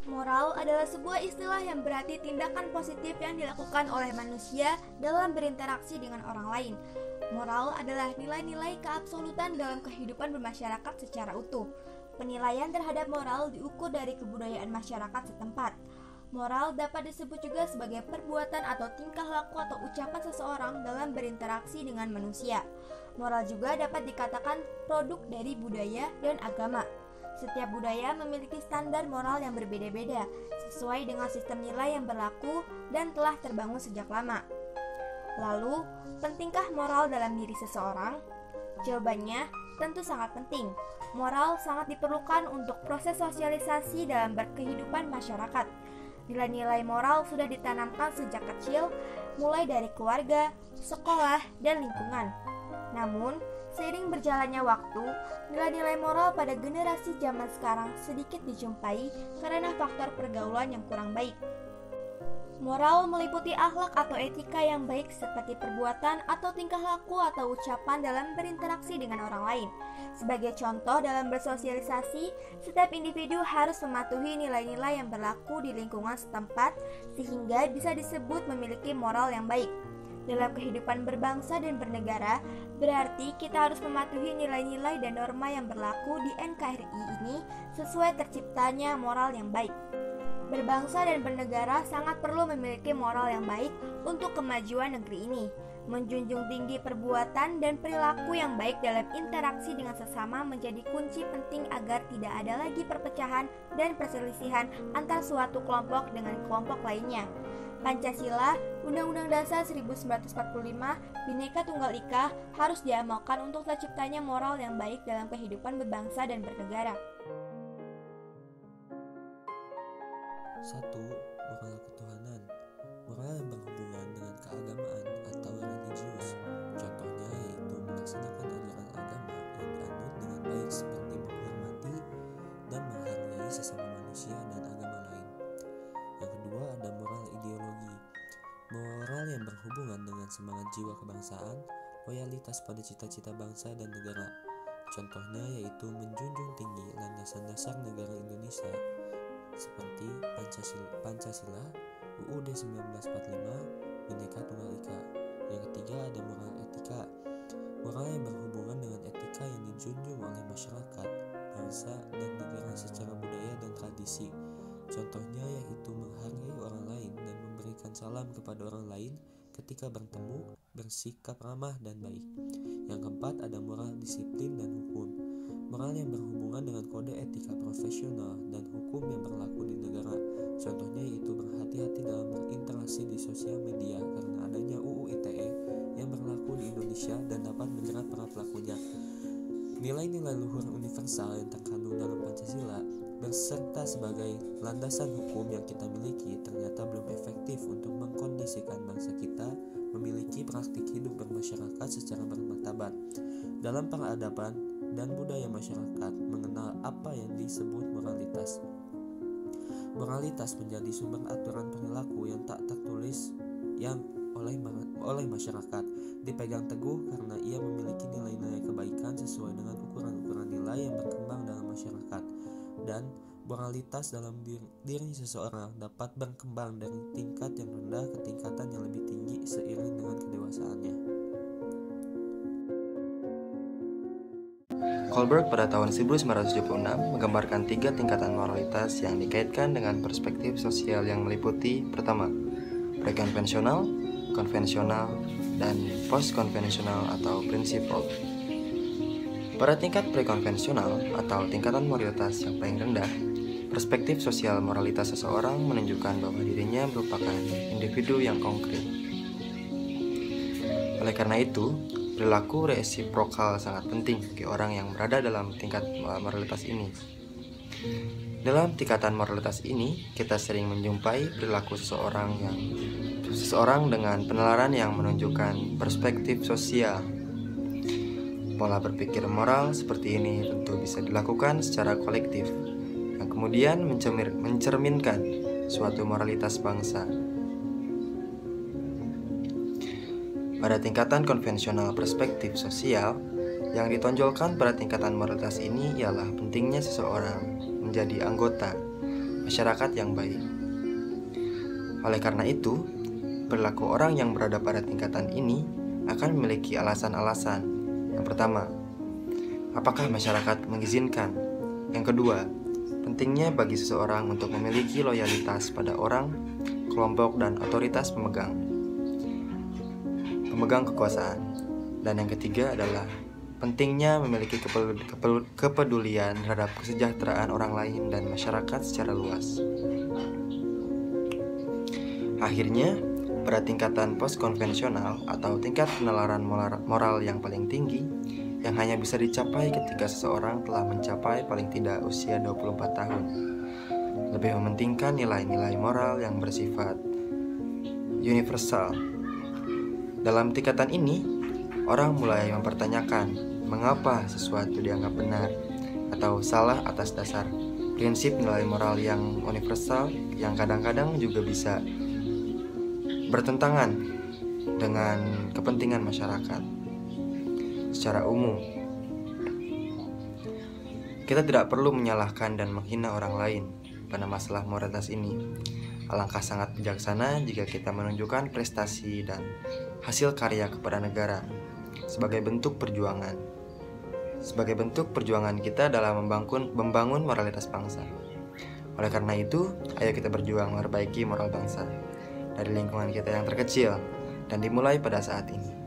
Moral adalah sebuah istilah yang berarti tindakan positif yang dilakukan oleh manusia dalam berinteraksi dengan orang lain. Moral adalah nilai-nilai keabsolutan dalam kehidupan bermasyarakat secara utuh. Penilaian terhadap moral diukur dari kebudayaan masyarakat setempat. Moral dapat disebut juga sebagai perbuatan atau tingkah laku atau ucapan seseorang dalam berinteraksi dengan manusia. Moral juga dapat dikatakan produk dari budaya dan agama. Setiap budaya memiliki standar moral yang berbeda-beda, sesuai dengan sistem nilai yang berlaku dan telah terbangun sejak lama. Lalu, pentingkah moral dalam diri seseorang? Jawabannya, tentu sangat penting. Moral sangat diperlukan untuk proses sosialisasi dalam berkehidupan masyarakat. Nilai-nilai moral sudah ditanamkan sejak kecil, mulai dari keluarga, sekolah, dan lingkungan. Namun, seiring berjalannya waktu, nilai-nilai moral pada generasi zaman sekarang sedikit dijumpai karena faktor pergaulan yang kurang baik. Moral meliputi akhlak atau etika yang baik seperti perbuatan atau tingkah laku atau ucapan dalam berinteraksi dengan orang lain. Sebagai contoh dalam bersosialisasi, setiap individu harus mematuhi nilai-nilai yang berlaku di lingkungan setempat sehingga bisa disebut memiliki moral yang baik. Dalam kehidupan berbangsa dan bernegara, berarti kita harus mematuhi nilai-nilai dan norma yang berlaku di NKRI ini sesuai terciptanya moral yang baik. Berbangsa dan bernegara sangat perlu memiliki moral yang baik untuk kemajuan negeri ini. Menjunjung tinggi perbuatan dan perilaku yang baik dalam interaksi dengan sesama menjadi kunci penting agar tidak ada lagi perpecahan dan perselisihan antar suatu kelompok dengan kelompok lainnya. Pancasila, Undang-Undang Dasar 1945, Bhinneka Tunggal Ika harus diamalkan untuk terciptanya moral yang baik dalam kehidupan berbangsa dan bernegara. 1. Moral ketuhanan. Moral yang berhubungan dengan keagamaan atau religius. Contohnya yaitu melaksanakan ajaran agama yang dianut dengan baik seperti menghormati dan menghargai sesama manusia dan agama lain. Yang kedua ada moral ideologi. Moral yang berhubungan dengan semangat jiwa kebangsaan, loyalitas pada cita-cita bangsa dan negara. Contohnya yaitu menjunjung tinggi landasan dasar negara Indonesia seperti Pancasila, UUD 1945, Bhinneka Tunggal Ika. Yang ketiga ada moral etika. Moral yang berhubungan dengan etika yang dijunjung oleh masyarakat, bangsa, dan negara secara budaya dan tradisi. Contohnya yaitu menghargai orang lain dan memberikan salam kepada orang lain ketika bertemu, bersikap ramah dan baik. Yang keempat ada moral disiplin dan hukum. Moral yang berhubungan dengan kode etika profesional dan hukum yang berlaku di negara. Contohnya yaitu berhati-hati dalam berinteraksi di sosial media karena adanya UU ITE yang berlaku di Indonesia dan dapat menjerat para pelakunya. Nilai-nilai luhur universal yang terkandung dalam Pancasila beserta sebagai landasan hukum yang kita miliki ternyata belum efektif untuk mengkondisikan bangsa kita memiliki praktik hidup bermasyarakat secara bermartabat. Dalam peradaban dan budaya masyarakat mengenal apa yang disebut moralitas. Moralitas menjadi sumber aturan perilaku yang tak tertulis yang oleh masyarakat dipegang teguh karena ia memiliki nilai-nilai kebaikan sesuai dengan ukuran-ukuran nilai yang berkembang dalam masyarakat. Dan moralitas dalam diri seseorang dapat berkembang dari tingkat yang rendah ke tingkatan yang lebih tinggi seiring dengan kedewasaannya. Kohlberg pada tahun 1976 menggambarkan 3 tingkatan moralitas yang dikaitkan dengan perspektif sosial yang meliputi pertama, prekonvensional, konvensional, dan postkonvensional atau prinsipal. Pada tingkat prekonvensional atau tingkatan moralitas yang paling rendah, perspektif sosial moralitas seseorang menunjukkan bahwa dirinya merupakan individu yang konkret. Oleh karena itu, perilaku resiprokal sangat penting bagi orang yang berada dalam tingkat moralitas ini. Dalam tingkatan moralitas ini, kita sering menjumpai perilaku seseorang dengan penalaran yang menunjukkan perspektif sosial. Pola berpikir moral seperti ini tentu bisa dilakukan secara kolektif, yang kemudian mencerminkan suatu moralitas bangsa. Pada tingkatan konvensional perspektif sosial, yang ditonjolkan pada tingkatan moralitas ini ialah pentingnya seseorang menjadi anggota masyarakat yang baik. Oleh karena itu, perilaku orang yang berada pada tingkatan ini akan memiliki alasan-alasan. Yang pertama, apakah masyarakat mengizinkan? Yang kedua, pentingnya bagi seseorang untuk memiliki loyalitas pada orang, kelompok, dan otoritas pemegang kekuasaan. Dan yang ketiga adalah pentingnya memiliki kepedulian terhadap kesejahteraan orang lain dan masyarakat secara luas. Akhirnya, pada tingkatan post-konvensional atau tingkat penalaran moral yang paling tinggi, yang hanya bisa dicapai ketika seseorang telah mencapai paling tidak usia 24 tahun, lebih mementingkan nilai-nilai moral yang bersifat universal. Dalam tingkatan ini, orang mulai mempertanyakan mengapa sesuatu dianggap benar atau salah atas dasar prinsip nilai moral yang universal yang kadang-kadang juga bisa bertentangan dengan kepentingan masyarakat secara umum. Kita tidak perlu menyalahkan dan menghina orang lain pada masalah moralitas ini. Alangkah sangat bijaksana jika kita menunjukkan prestasi dan hasil karya kepada negara sebagai bentuk perjuangan. Sebagai bentuk perjuangan kita dalam membangun moralitas bangsa. Oleh karena itu, ayo kita berjuang memperbaiki moral bangsa dari lingkungan kita yang terkecil dan dimulai pada saat ini.